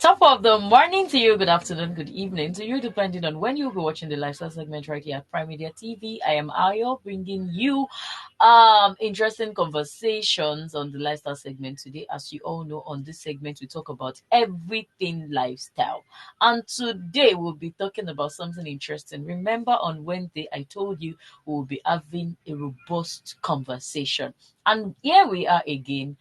Top of the morning to you, good afternoon, good evening to you, depending on when you'll be watching the lifestyle segment right here at Prime Media TV. I am Ayo, bringing you interesting conversations on the lifestyle segment today. As you all know, on this segment we talk about everything lifestyle, and today we'll be talking about something interesting. Remember, on Wednesday I told you we'll be having a robust conversation, and here we are again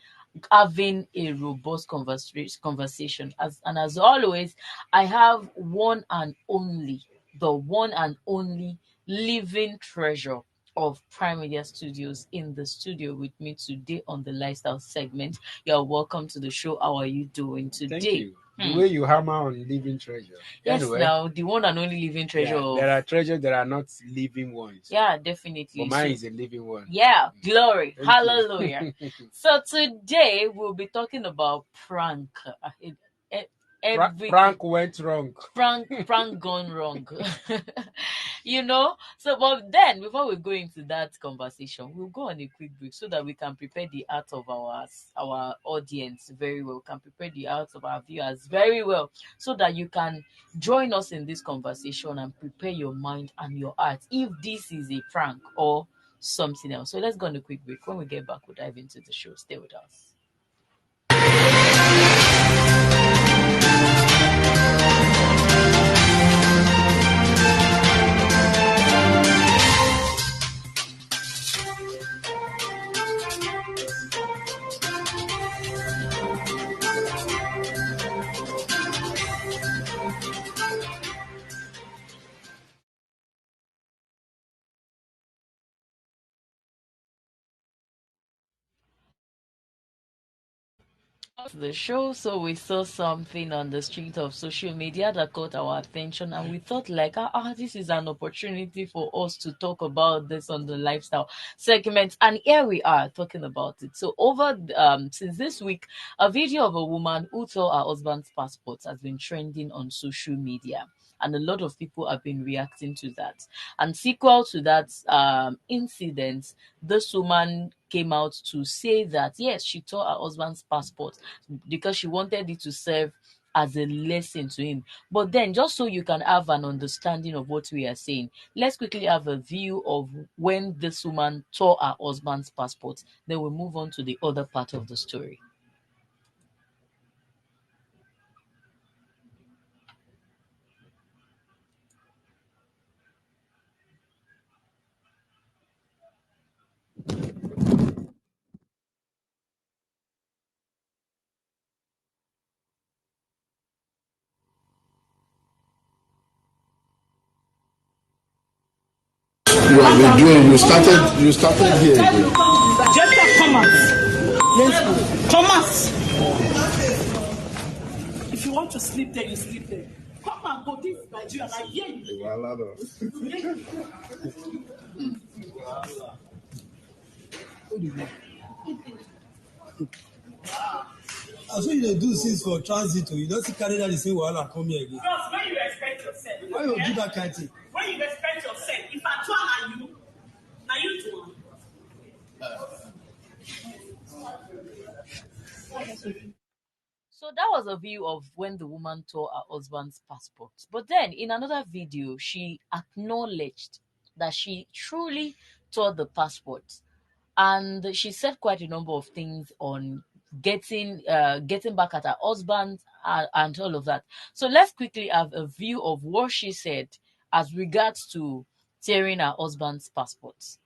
having a robust conversation. As always, I have the one and only living treasure of Prime Media Studios in the studio with me today on the lifestyle segment. You're welcome to the show. How are you doing today? Thank you. The way you hammer on living treasure. Yes, anyway, now the one and only living treasure. Yeah, there are treasures that are not living ones. Yeah, definitely. But mine is a living one. Yeah, glory. Thank Hallelujah. So today we'll be talking about prank. Prank went wrong. Prank gone wrong. So but then before we go into that conversation, we'll go on a quick break so that we can prepare the heart of our audience very well. We can prepare the hearts of our viewers very well so that you can join us in this conversation and prepare your mind and your heart if this is a prank or something else. So let's go on a quick break. When we get back, we'll dive into the show. Stay with us. The show, so we saw something on the street of social media that caught our attention, and we thought this is an opportunity for us to talk about this on the lifestyle segment, and here we are talking about it. So since this week, a video of a woman who tore her husband's passport has been trending on social media, and a lot of people have been reacting to that. And sequel to that incident, this woman came out to say that yes, she tore her husband's passport because she wanted it to serve as a lesson to him. But then, just so you can have an understanding of what we are saying, let's quickly have a view of when this woman tore her husband's passport. Then we'll move on to the other part of the story. We're doing. You started here again. Just Thomas. Let's go. Thomas. If you want to sleep there, you sleep there. Come and go. This is Nigeria. I hear you. So you do things for transit, you don't see carry that the same wahala come here again. Because when you respect yourself, Why you do that kind of thing? When you respect yourself, if I turn on you, now you do. So that was a view of when the woman tore her husband's passport. But then in another video, she acknowledged that she truly tore the passport. And she said quite a number of things on getting back at her husband and all of that. So let's quickly have a view of what she said as regards to tearing her husband's passports.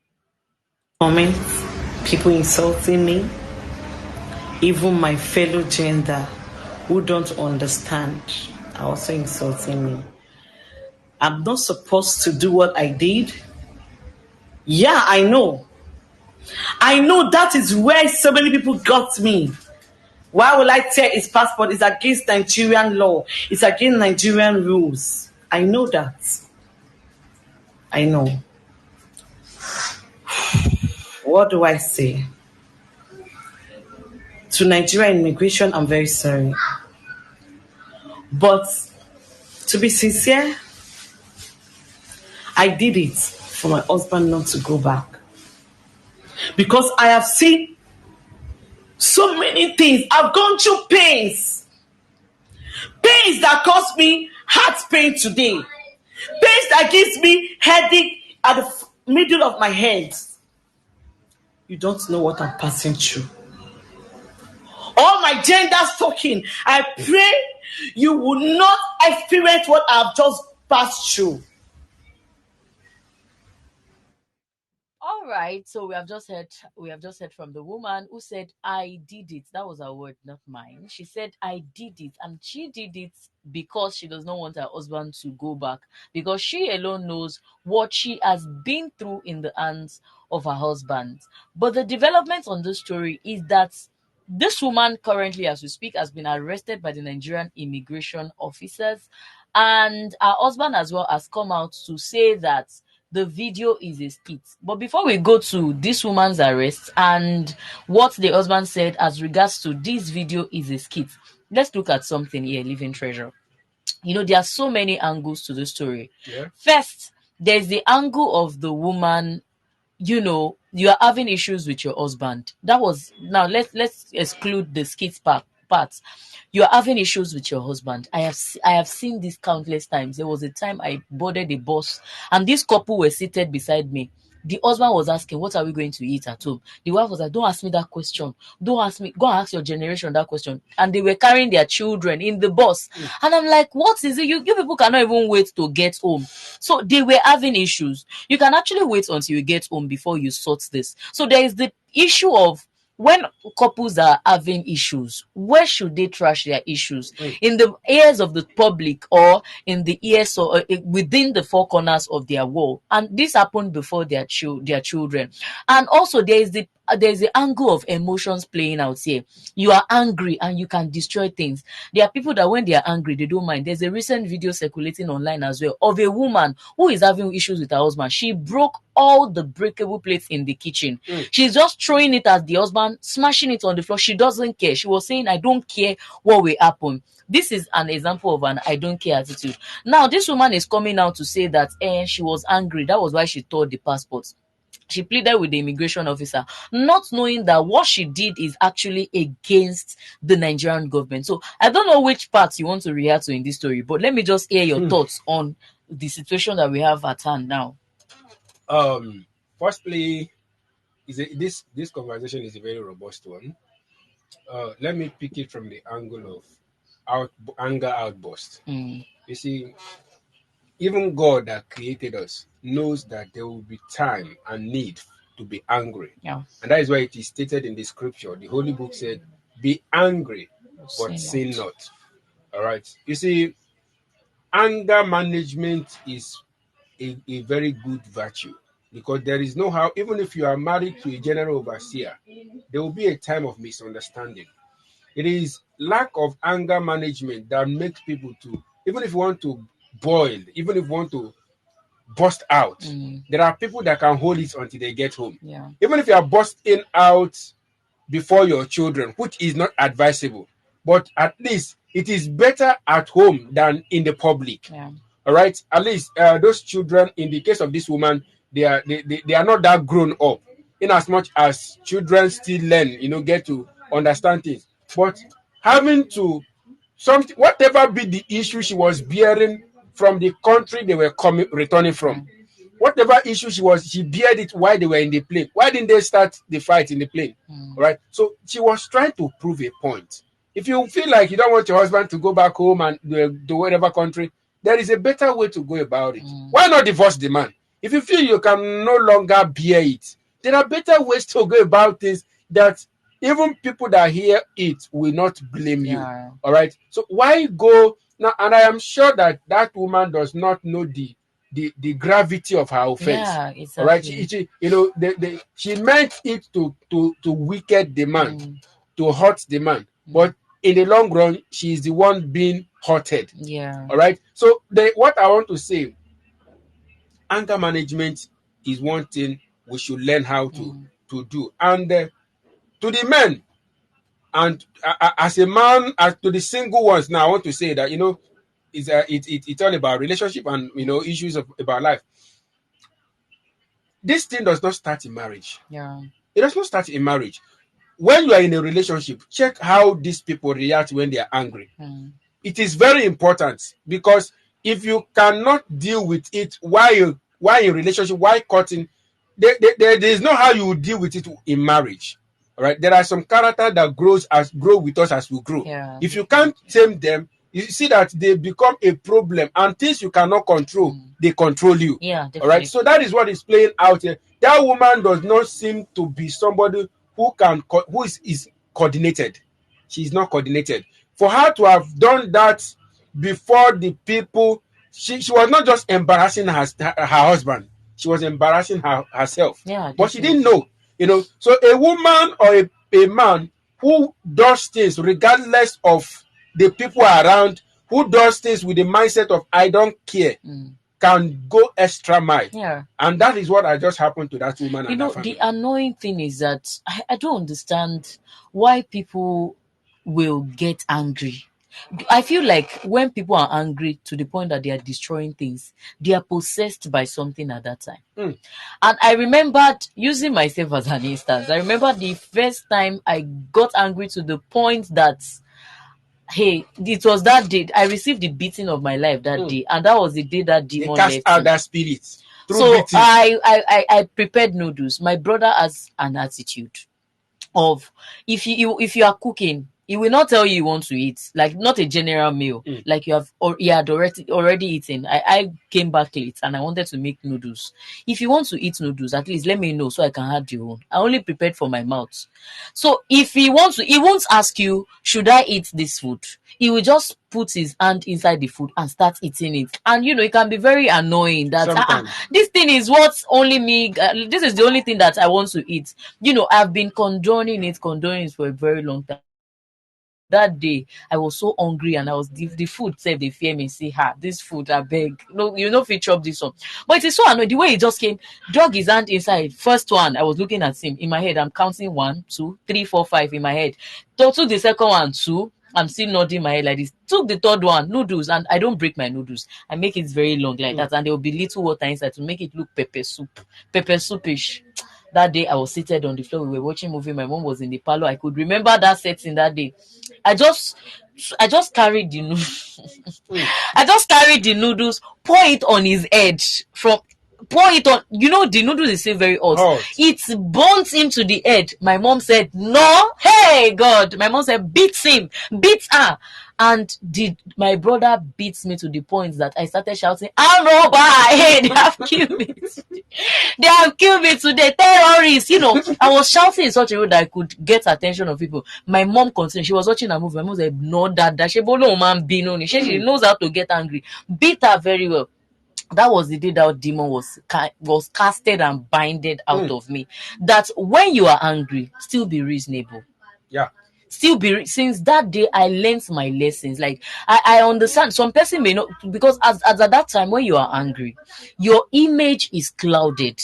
Comments, people insulting me, even my fellow gender who don't understand are also insulting me. I'm not supposed to do what I did. Yeah, I know that is where so many people got me. Why will I tear his passport? It's against Nigerian law. It's against Nigerian rules. I know that. I know. What do I say? To Nigerian immigration, I'm very sorry. But to be sincere, I did it for my husband not to go back. Because I have seen so many things. I've gone through pains Pains that cause me heart pain today. Pains that gives me headache at the middle of my head. You don't know what I'm passing through. All my genders talking, I pray you will not experience what I've just passed through. All right, so we have just heard from the woman who said I did it. That was her word, not mine. She said I did it, and she did it because she does not want her husband to go back, because she alone knows what she has been through in the hands of her husband. But the development on this story is that this woman currently, as we speak, has been arrested by the Nigerian immigration officers, and her husband as well has come out to say that the video is a skit. But before we go to this woman's arrest and what the husband said as regards to this video is a skit, let's look at something here, Living Treasure. There are so many angles to the story. Yeah. First, there's the angle of the woman. You are having issues with your husband. Now let's exclude the skit part. You are having issues with your husband. I have seen this countless times. There was a time I boarded a bus and this couple were seated beside me. The husband was asking, what are we going to eat at home? The wife was like, don't ask me that question. Don't ask me. Go and ask your generation that question. And they were carrying their children in the bus. And I'm like, what is it? You people cannot even wait to get home. So they were having issues. You can actually wait until you get home before you sort this. So there is the issue of when couples are having issues, where should they trash their issues? In the ears of the public or in the ears or within the four corners of their wall? And this happened before their children. And also there's the angle of emotions playing out here. You are angry and you can destroy things. There are people that when they are angry, they don't mind. There's a recent video circulating online as well of a woman who is having issues with her husband. She broke all the breakable plates in the kitchen. She's just throwing it at the husband, smashing it on the floor. She doesn't care. She was saying, I don't care what will happen. This is an example of an I don't care attitude. Now, this woman is coming out to say that she was angry. That was why she tore the passport. She pleaded with the immigration officer, not knowing that what she did is actually against the Nigerian government. So I don't know which part you want to react to in this story, but let me just hear your thoughts on the situation that we have at hand now. Firstly, this conversation is a very robust one. Let me pick it from the angle of anger outburst. You see, even God that created us knows that there will be time and need to be angry. Yeah. And that is why it is stated in the scripture. The Holy Book said, be angry, but sin not. All right. You see, anger management is a very good virtue, because there is no how, even if you are married to a general overseer, there will be a time of misunderstanding. It is lack of anger management that makes people to, even if you want to boil, even if you want to burst out, there are people that can hold it until they get home. Yeah. Even if you are bursting out before your children, which is not advisable, but at least it is better at home than in the public. Yeah. All right. At least those children, in the case of this woman, they are not that grown up. In as much as children still learn, get to understand things. But having to something, whatever be the issue she was bearing from the country they were returning from, whatever issue she beared it while they were in the plane. Why didn't they start the fight in the plane? All right. So she was trying to prove a point. If you feel like you don't want your husband to go back home and do whatever country, there is a better way to go about it. Why not divorce the man? If you feel you can no longer bear it, there are better ways to go about things that even people that hear it will not blame you. All right. So why go now? And I am sure that that woman does not know the gravity of her offense. Yeah, exactly. All right. She meant it to wicked the man, to hurt the man. But in the long run, she is the one being hurted. Yeah. All right. So what I want to say, anger management is one thing we should learn how to do. And to the men, and as a man, as to the single ones, now I want to say that it's all about relationship and issues about life. This thing does not start in marriage. Yeah. It does not start in marriage. When you are in a relationship, check how these people react when they are angry. it is very important, because if you cannot deal with it while in relationship, while cutting, there is no how you will deal with it in marriage. All right, there are some character that grow with us as we grow. Yeah. If you can't tame them, you see that they become a problem, and things you cannot control, they control you. Yeah, All definitely. right, so that is what is playing out here. That woman does not seem to be somebody who is coordinated. She's not coordinated. For her to have done that before the people, she was not just embarrassing her husband, she was embarrassing herself. Yeah, But she definitely. didn't know. So a woman or a man who does things regardless of the people around, who does things with the mindset of I don't care, can go extra mile. Yeah. And that is what had just happened to that woman You and know, her family. the annoying thing is that I don't understand why people will get angry. I feel like when people are angry to the point that they are destroying things, they are possessed by something at that time. And I remembered, using myself as an instance, I remember the first time I got angry to the point that, hey, it was that day I received the beating of my life that day, and that was the day that They demon cast left out me. that spirit through So beating. I prepared noodles. My brother has an attitude of, if you are cooking, he will not tell you want to eat, like not a general meal, like you have, or he had already eaten. I came back late and I wanted to make noodles. If you want to eat noodles, at least let me know so I can have your own. I only prepared for my mouth. So if he wants to, he won't ask you, should I eat this food? He will just put his hand inside the food and start eating it. And it can be very annoying that this thing is what only me, this is the only thing that I want to eat. I've been condoning it for a very long time. That day I was so hungry, and I was the food said they fear me, say, this food, I beg, no, if you chop this one. But it is so annoying the way he just came, drug his hand inside. First one, I was looking at him in my head, I'm counting 1 2 3 4 5 in my head. Took the second one, 2, I'm still nodding my head like this. Took the third one, noodles, and I don't break my noodles, I make it very long like that, and there will be little water inside to make it look pepper soupish. That day I was seated on the floor, we were watching movie, my mom was in the parlor. I could remember that setting that day. I just carried the noodles. I just carried the noodles, pour it on his head, pour it on, the noodles is still very hot. It burnt him to the head. My mom said, no, hey God. My mom said, beat her. And my brother beats me to the point that I started shouting, I'm robber, hey, they have killed me today. They have killed me today, terrorists. I was shouting in such a way that I could get attention of people. My mom continued. She was watching a movie. My mom said, no, that she knows how to get angry. Beat her very well. That was the day that demon was casted and binded out of me. That when you are angry, still be reasonable. Yeah. Still be, since that day I learned my lessons. Like I understand some person may not, because as at that time when you are angry, your image is clouded.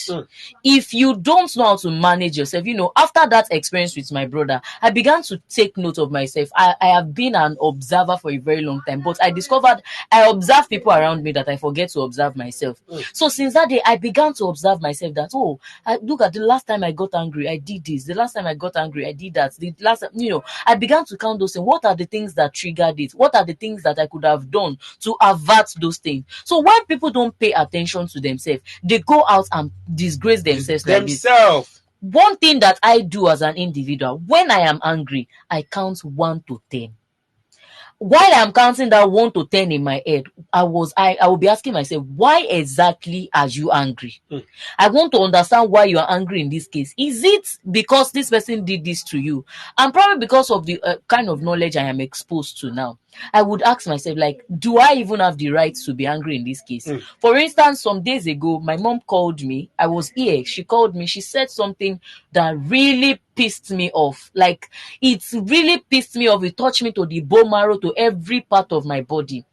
If you don't know how to manage yourself, after that experience with my brother, I began to take note of myself. I have been an observer for a very long time, but I discovered I observe people around me that I forget to observe myself. So since that day I began to observe myself that, look at the last time I got angry, I did this. The last time I got angry, I did that. The last time, I began to count those things. What are the things that triggered it? What are the things that I could have done to avert those things? So when people don't pay attention to themselves, they go out and disgrace themselves like this. One thing that I do as an individual, when I am angry, I count 1 to 10. While I'm counting that 1 to 10 in my head, I will be asking myself, why exactly are you angry? I want to understand why you are angry in this case. Is it because this person did this to you? And probably because of the kind of knowledge I am exposed to now. I would ask myself, like, do I even have the right to be angry in this case? For instance, some days ago, my mom called me. I was here. She called me. She said something that really pissed me off. Like, it really pissed me off. It touched me to the bone marrow, to every part of my body.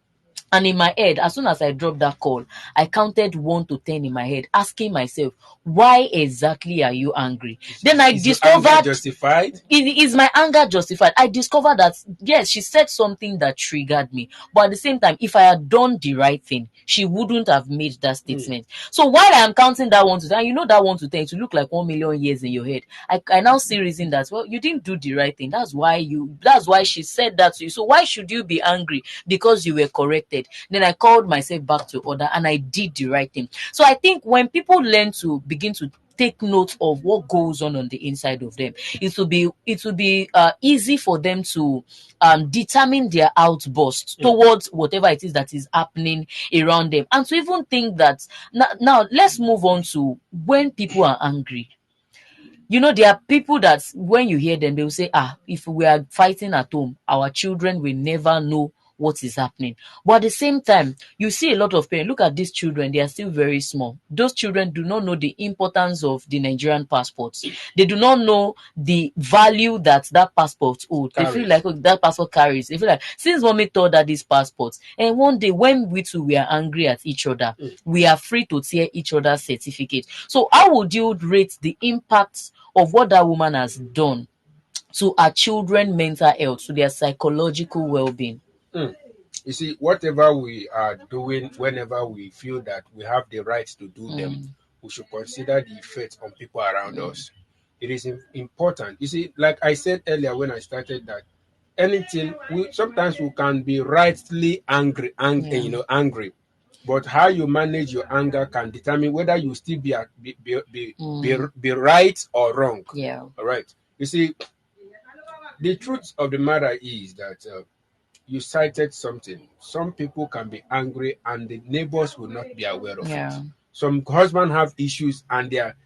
And in my head, as soon as I dropped that call, I counted 1 to 10 in my head, asking myself, why exactly are you angry? Then I Is your anger discovered, justified? is my anger justified? I discovered that, yes, she said something that triggered me. But at the same time, if I had done the right thing, she wouldn't have made that statement. So while I am counting that 1 to 10, and you know that 1 to 10, it will look like 1,000,000 years in your head. I now see reason that, well, you didn't do the right thing. That's why she said that to you. So why should you be angry because you were corrected? Then I called myself back to order and I did the right thing. So I think when people learn to begin to take note of what goes on the inside of them, it will be easy for them to determine their outburst towards whatever it is that is happening around them, and to even think that now let's move on to when people are angry. You know, there are people that when you hear them, they will say, if we are fighting at home, our children will never know what is happening. But at the same time, you see a lot of parents, look at these children, they are still very small. Those children do not know the importance of the Nigerian passports. They do not know the value that passport holds. They feel like, that passport carries. They feel like, since mommy told that this passport, and one day when we two were angry at each other, we are free to tear each other's certificate. So how would you rate the impact of what that woman has done to our children mental health, to their psychological well-being? You see, whatever we are doing, whenever we feel that we have the right to do them, we should consider the effect on people around us. It is important. You see, like I said earlier when I started, that anything, sometimes we can be rightly angry, but how you manage your anger can determine whether you still be right or wrong. Yeah. All right. You see, the truth of the matter is that you cited something. Some people can be angry and the neighbors will not be aware of it. Some husbands have issues and their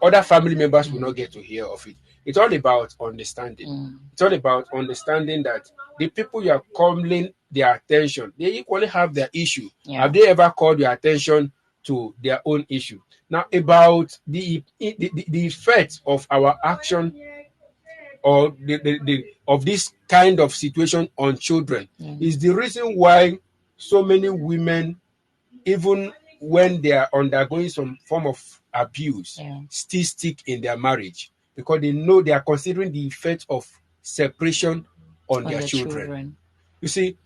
other family members will not get to hear of it. It's all about understanding. It's all about understanding that the people you are calling their attention, they equally have their issue. Have they ever called your attention to their own issue? Now, about the effect of our action or of this kind of situation on children is the reason why so many women, even when they are undergoing some form of abuse, still stick in their marriage, because they know they are considering the effect of separation on their children. You see,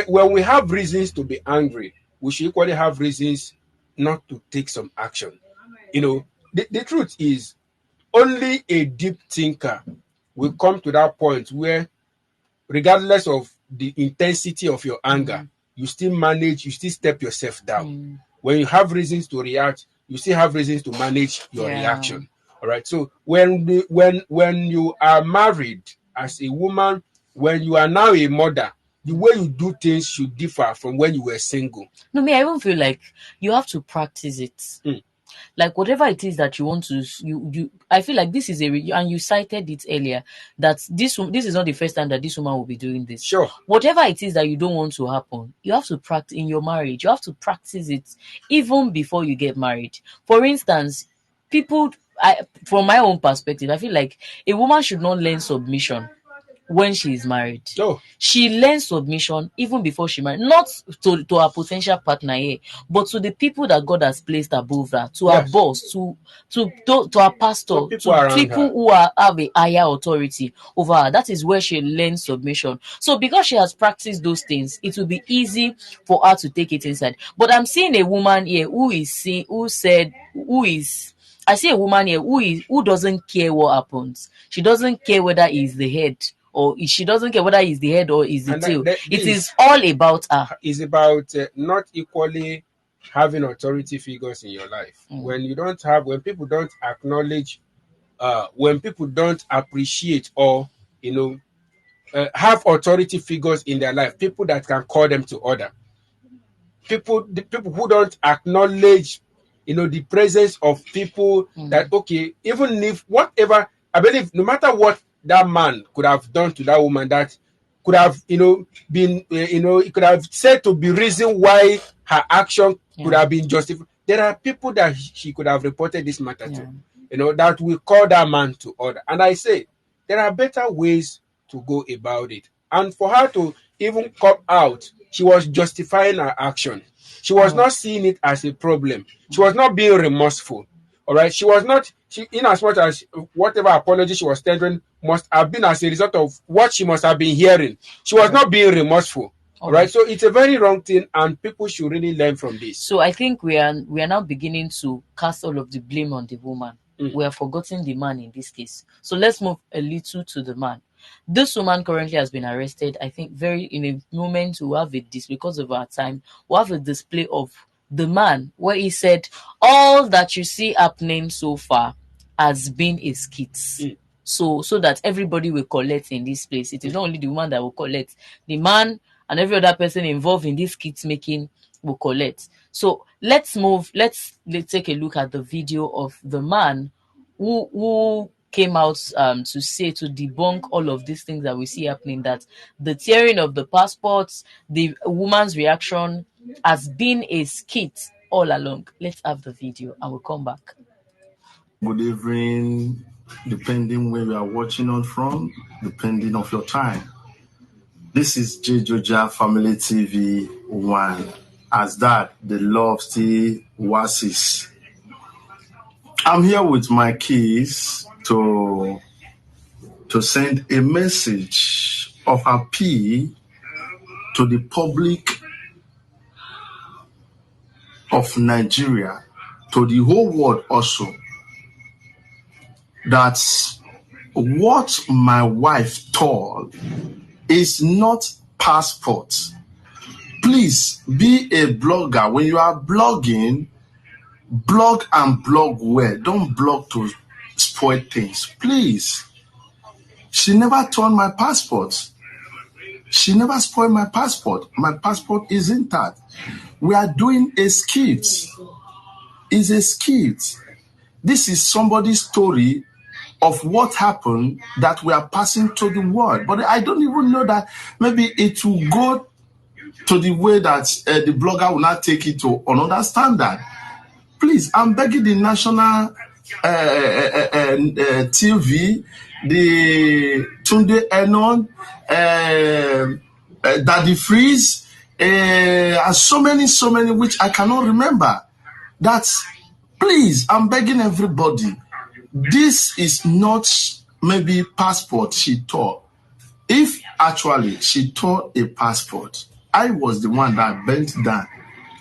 when we have reasons to be angry, we should equally have reasons not to take some action. You know, the truth is, only a deep thinker will come to that point where, regardless of the intensity of your anger, you still step yourself down. When you have reasons to react, you still have reasons to manage your reaction. All right. So when you are married as a woman, when you are now a mother, the way you do things should differ from when you were single. No, I even feel like you have to practice it. Like whatever it is that you want to, I feel like this is and you cited it earlier, that this is not the first time that this woman will be doing this. Sure. Whatever it is that you don't want to happen, you have to practice in your marriage. You have to practice it even before you get married. For instance, from my own perspective, I feel like a woman should not learn submission when she is married. She learns submission even before she married, not to her potential partner here, but to the people that God has placed above her, to her boss, to her pastor, to people who have a higher authority over her. That is where she learns submission. So because she has practiced those things, it will be easy for her to take it inside. But I'm seeing a woman here I see a woman here who doesn't care what happens. She doesn't care whether he's the head, or she doesn't care whether he's the head or is the tail. It is all about her. It's about not equally having authority figures in your life. When people don't acknowledge, when people don't appreciate or have authority figures in their life, people that can call them to order. The people who don't acknowledge, the presence of people that, even if whatever, I believe, no matter what that man could have done to that woman, that could have, been, it could have said to be reason why her action could have been justified. There are people that she could have reported this matter to, that will call that man to order. And I say, there are better ways to go about it. And for her to even come out, she was justifying her action. She was not seeing it as a problem. She was not being remorseful. All right. She was not, in as much as whatever apology she was tendering must have been as a result of what she must have been hearing. She was not being remorseful. All right. So it's a very wrong thing, and people should really learn from this. So I think we are now beginning to cast all of the blame on the woman. We have forgotten the man in this case. So let's move a little to the man. This woman currently has been arrested. I think in a moment we'll have this because of our time. We'll have a display of the man where he said all that you see happening so far has been a skit. So that everybody will collect in this place. It is not only the woman that will collect. The man and every other person involved in this skit making will collect. So let's take a look at the video of the man who came out to debunk all of these things that we see happening, that the tearing of the passports, the woman's reaction has been a skit all along. Let's have the video and we'll come back. Good evening, depending where you are watching on from, depending of your time. This is Joja Family TV 1. As that, the love still was. I'm here with my keys to send a message of appeal to the public of Nigeria, to the whole world also, that what my wife told is not passport. Please be a blogger. When you are blogging, blog and blog well. Don't blog to spoil things. Please. She never torn my passport. She never spoiled my passport. My passport is intact. We are doing a skit. It's a skit. This is somebody's story of what happened that we are passing to the world. But I don't even know that maybe it will go to the way that the blogger will not take it to another standard. Please, I'm begging the national TV, the Tunde Enon, Daddy Freeze, and so many which I cannot remember. That's, please, I'm begging everybody. This is not maybe passport she tore. If actually she tore a passport, I was the one that bent down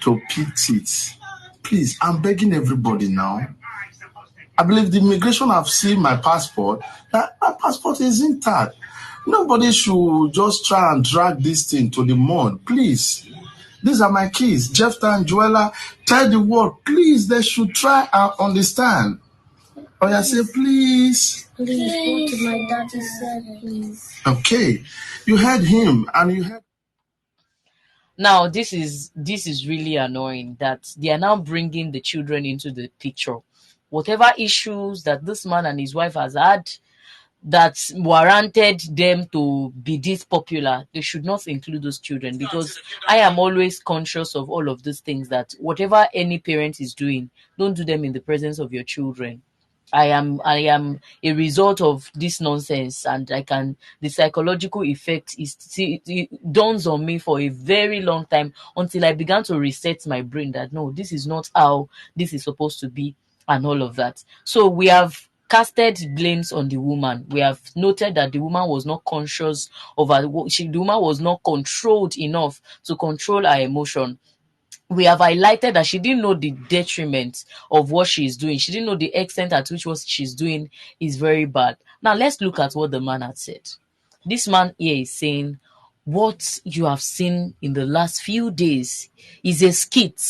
to pick it. Please, I'm begging everybody now. I believe the immigration have seen my passport, that my passport is intact. Nobody should just try and drag this thing to the mud. Please. These are my keys. Jefta and Joella, tell the world, please, they should try and understand. Oh, I say, please. Please, what my daddy said, please. Okay. You heard him and you heard. Now, this is really annoying that they are now bringing the children into the picture. Whatever issues that this man and his wife has had that warranted them to be this popular, they should not include those children, because I am always conscious of all of these things, that whatever any parent is doing, don't do them in the presence of your children. I am a result of this nonsense, and the psychological effect it dawns on me for a very long time, until I began to reset my brain that no, this is not how this is supposed to be, and all of that. So we have casted blames on the woman. We have noted that the woman was not conscious of her, the woman was not controlled enough to control her emotion. We have highlighted that she didn't know the detriment of what she's doing. She didn't know the extent at which what she's doing is very bad. Now, let's look at what the man had said. This man here is saying, what you have seen in the last few days is a skit.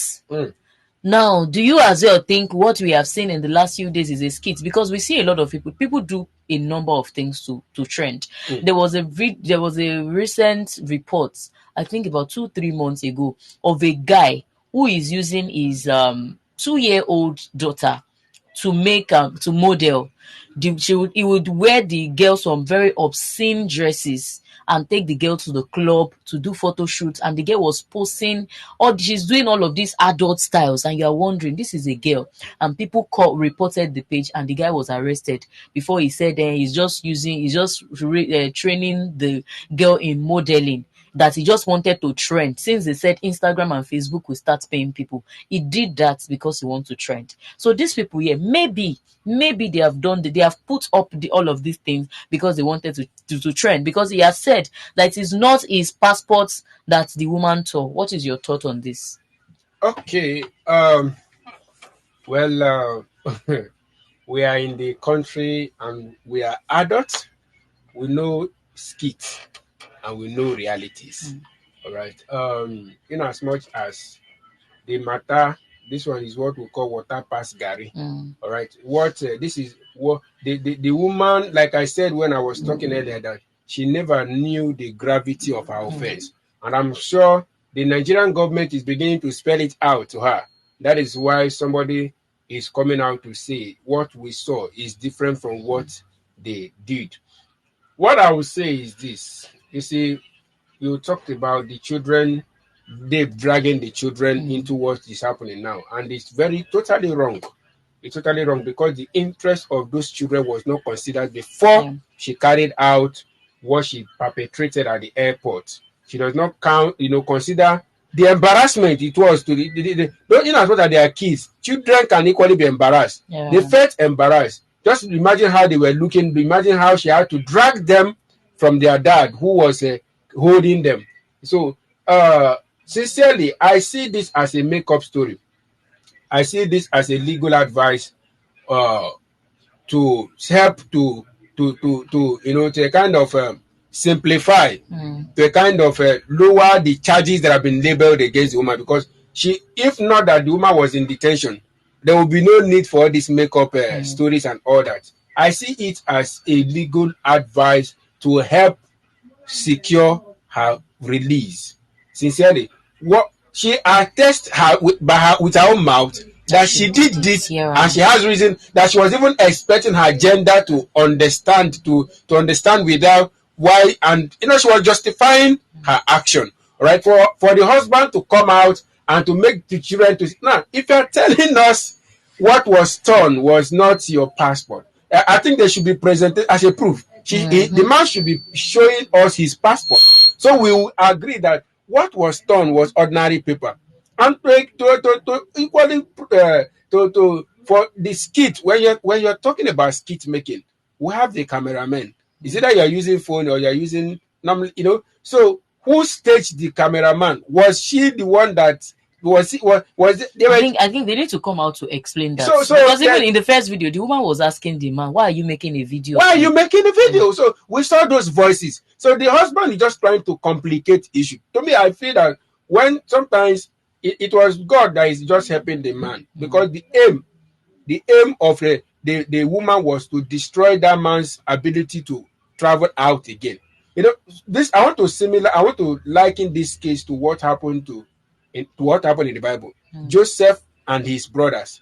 Now, do you as well think what we have seen in the last few days is a skit? Because we see a lot of people do a number of things to trend. There was a recent report, I think about 2-3 months ago, of a guy who is using his 2-year-old daughter to make to model. He would wear the girl some very obscene dresses and take the girl to the club to do photo shoots, and the girl was posing, or she's doing all of these adult styles, and you are wondering, this is a girl. And people reported the page, and the guy was arrested before he said he's just training the girl in modeling. that he just wanted to trend. Since they said Instagram and Facebook will start paying people, he did that because he wants to trend. So these people here, maybe they have they have put up all of these things because they wanted to trend, because he has said that it is not his passport that the woman tore. What is your thought on this? Okay. Well, we are in the country and we are adults. We know skits and we know realities. All right. In as much as the matter, this one is what we call water pass Gary. All right. What this is what the woman, like I said when I was talking earlier, that she never knew the gravity of her offense, and I'm sure the Nigerian government is beginning to spell it out to her. That is why somebody is coming out to say what we saw is different from what they did. What I would say is this: you see, you talked about the children, they dragging the children into what is happening now, and it's totally wrong. It's totally wrong because the interest of those children was not considered before she carried out what she perpetrated at the airport. She does not consider the embarrassment it was to in as much as they are kids, children can equally be embarrassed. They felt embarrassed. Just imagine how they were looking. Imagine how she had to drag them from their dad, who was holding them. So, sincerely, I see this as a make-up story. I see this as a legal advice to help to to kind of simplify, to kind of lower the charges that have been labeled against the woman, because if not that the woman was in detention, there will be no need for all these make-up stories and all that. I see it as a legal advice to help secure her release. Sincerely, what she attests with her own mouth that she did this, and she has reason that she was even expecting her gender to understand without why, and she was justifying her action. All right, for the husband to come out and to make the children to now, if you're telling us what was torn was not your passport, I think they should be presented as a proof. The man should be showing us his passport, so we will agree that what was torn was ordinary paper. And to equally for the skit, when you're talking about skit making, we have the cameraman. Is it that you're using phone or you're using normally, so who staged the cameraman? Was she the one that was it? I think they need to come out to explain that. Because even in the first video, the woman was asking the man, "Why are you making a video? Why are you making a video?" So we saw those voices. So the husband is just trying to complicate issue. To me, I feel that when sometimes it was God that is just helping the man, because the aim of the woman was to destroy that man's ability to travel out again. This I want to liken this case to what happened in the Bible. Joseph and his brothers.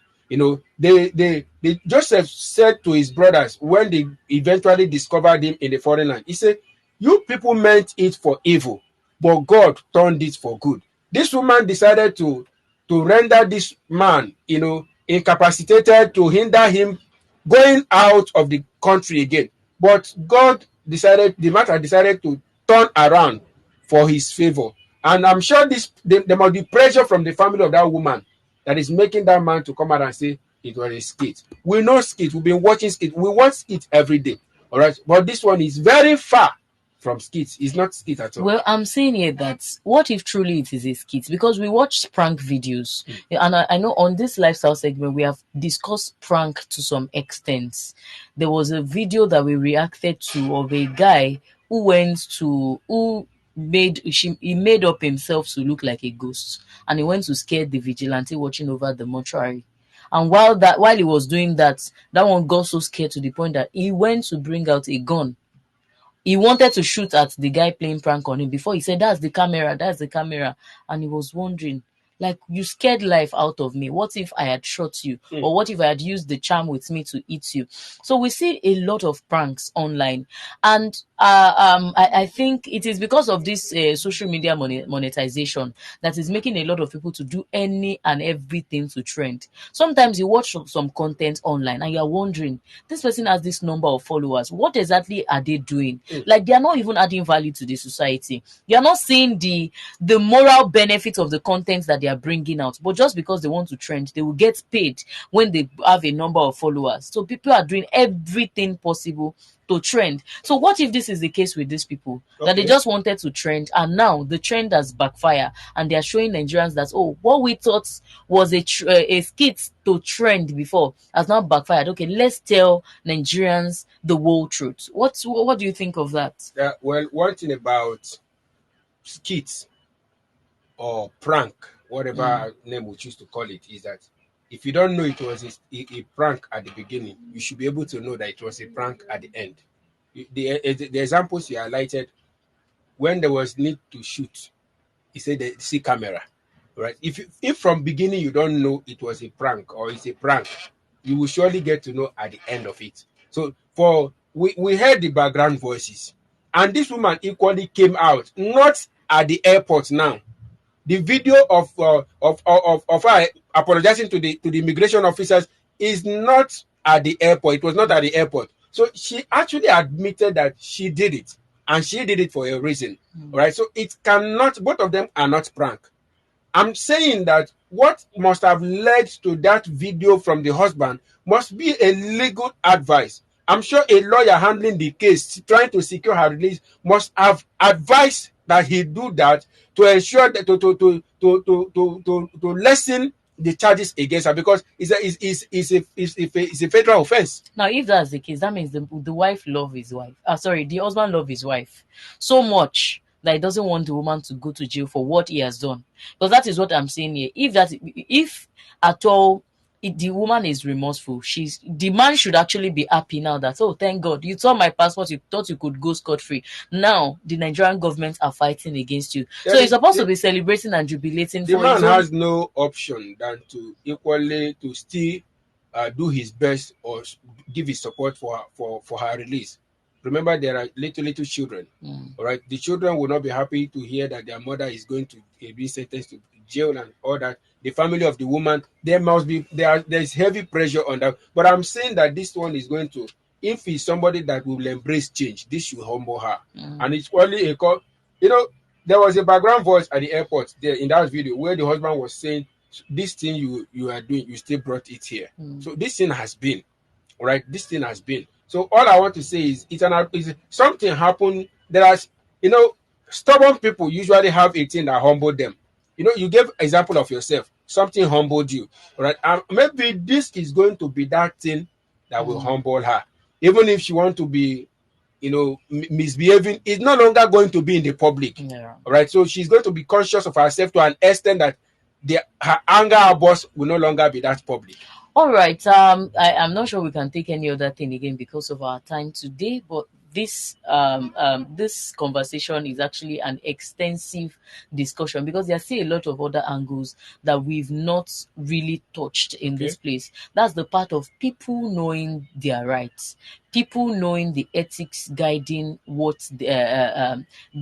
Joseph said to his brothers when they eventually discovered him in the foreign land, he said, "You people meant it for evil, but God turned it for good." This woman decided to render this man, incapacitated, to hinder him going out of the country again. But the matter decided to turn around for his favor. And I'm sure there must be pressure from the family of that woman that is making that man to come out and say it was a skit. We know skit. We've been watching skit. We watch skit every day. All right. But this one is very far from skits. It's not skit at all. Well, I'm saying here that what if truly it is a skit? Because we watch prank videos, and I know on this lifestyle segment we have discussed prank to some extent. There was a video that we reacted to of a guy who made up himself to look like a ghost, and he went to scare the vigilante watching over the mortuary. And while he was doing that one got so scared to the point that he went to bring out a gun. He wanted to shoot at the guy playing prank on him before he said, that's the camera. And he was wondering, Like, you scared life out of me. What if I had shot you? Or what if I had used the charm with me to eat you? So we see a lot of pranks online. And I think it is because of this social media monetization that is making a lot of people to do any and everything to trend. Sometimes you watch some content online and you're wondering, this person has this number of followers. What exactly are they doing? Like, they are not even adding value to the society. You are not seeing the moral benefit of the content that they are bringing out, but just because they want to trend, they will get paid when they have a number of followers. So people are doing everything possible to trend. So what if this is the case with these people, that they just wanted to trend, and now the trend has backfired, and they are showing Nigerians that, oh, what we thought was a skit to trend before has now backfired. Okay, let's tell Nigerians the whole truth. What do you think of that? Well, one thing about skits or prank, whatever name we choose to call it, is that if you don't know it was a prank at the beginning, you should be able to know that it was a prank at the end. The examples you highlighted, when there was need to shoot, he said the see camera, right? If from beginning you don't know it was a prank or it's a prank, you will surely get to know at the end of it. So we heard the background voices, and this woman equally came out, not at the airport now. The video of her apologizing to the immigration officers is not at the airport. It was not at the airport. So she actually admitted that she did it, and she did it for a reason, right? So it cannot. Both of them are not prank. I'm saying that what must have led to that video from the husband must be a legal advice. I'm sure a lawyer handling the case, trying to secure her release, must have advised that he do that to ensure that to lessen the charges against her, because it's a federal offense. Now, if that's the case, that means the wife love his wife. Sorry, the husband love his wife so much that he doesn't want the woman to go to jail for what he has done. Because that is what I'm saying here. If at all the woman is remorseful, the man should actually be happy now that, oh, thank God, you saw my passport, you thought you could go scot-free. Now the Nigerian government are fighting against you. So he's supposed to be celebrating and jubilating. The man has no option than to equally to still do his best or give his support for her release. Remember, there are little children. All right, the children will not be happy to hear that their mother is going to be sentenced to jail and all that. The family of the woman, there's heavy pressure on that. But I'm saying that this one is going to, if he's somebody that will embrace change, this should humble her. And it's only a call. There was a background voice at the airport there in that video where the husband was saying, this thing you are doing, you still brought it here. So this thing has been, all right, this thing has been. So all I want to say is, something happened. There are, stubborn people usually have a thing that humbled them. You gave example of yourself. Something humbled you, right? Maybe this is going to be that thing that will humble her. Even if she want to be, misbehaving, it's no longer going to be in the public. Yeah. All right. So she's going to be conscious of herself to an extent that her anger outburst will no longer be that public. All right. I'm not sure we can take any other thing again because of our time today, but this conversation is actually an extensive discussion because there are still a lot of other angles that we've not really touched in this place. That's the part of people knowing their rights, people knowing the ethics guiding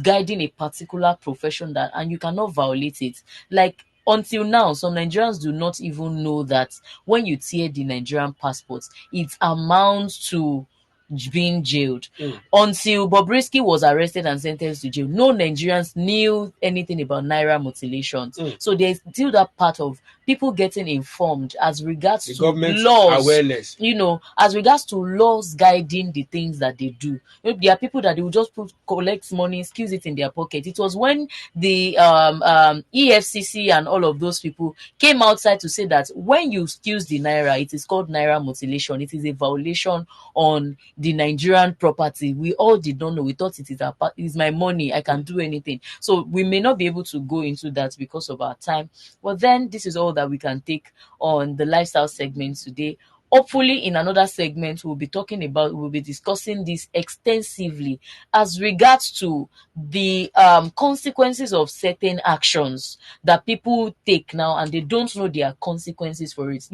guiding a particular profession, and you cannot violate it. Like, until now, some Nigerians do not even know that when you tear the Nigerian passport, it amounts to being jailed. Until Bobrisky was arrested and sentenced to jail, no Nigerians knew anything about Naira mutilations. So there's still that part of people getting informed as regards The to government laws, awareness. as regards to laws guiding the things that they do. There are people that they will just collect money, squeeze it in their pocket. It was when the EFCC and all of those people came outside to say that when you squeeze the Naira, it is called Naira mutilation. It is a violation on the Nigerian property. We all did not know. We thought it is my money. I can do anything. So we may not be able to go into that because of our time. But then this is all that we can take on the lifestyle segment today Hopefully, in another segment, we'll be discussing this extensively as regards to the consequences of certain actions that people take now and they don't know their consequences for it.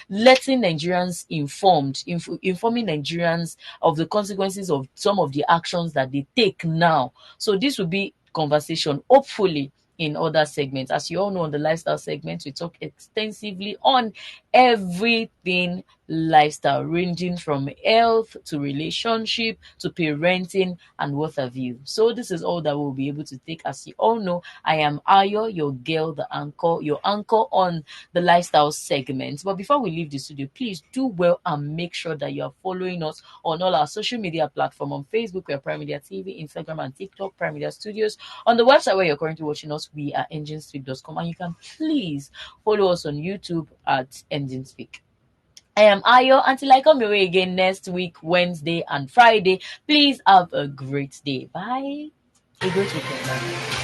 Letting Nigerians informing Nigerians of the consequences of some of the actions that they take now. So this will be conversation, hopefully, in other segments. As you all know, on the lifestyle segment, we talk extensively on everything lifestyle, ranging from health to relationship to parenting and what have you. So this is all that we'll be able to take. As you all know, I am Ayo, your girl, your anchor on the lifestyle segment. But before we leave the studio, please do well and make sure that you are following us on all our social media platforms. On Facebook, we are Prime Media TV, Instagram and TikTok, Prime Media Studios. On the website where you're currently watching us, we are enginespeak.com, and you can please follow us on YouTube at Enginespeak. I am Ayo. Until I come your way again next week, Wednesday and Friday, please have a great day. Bye. A great weekend. Bye.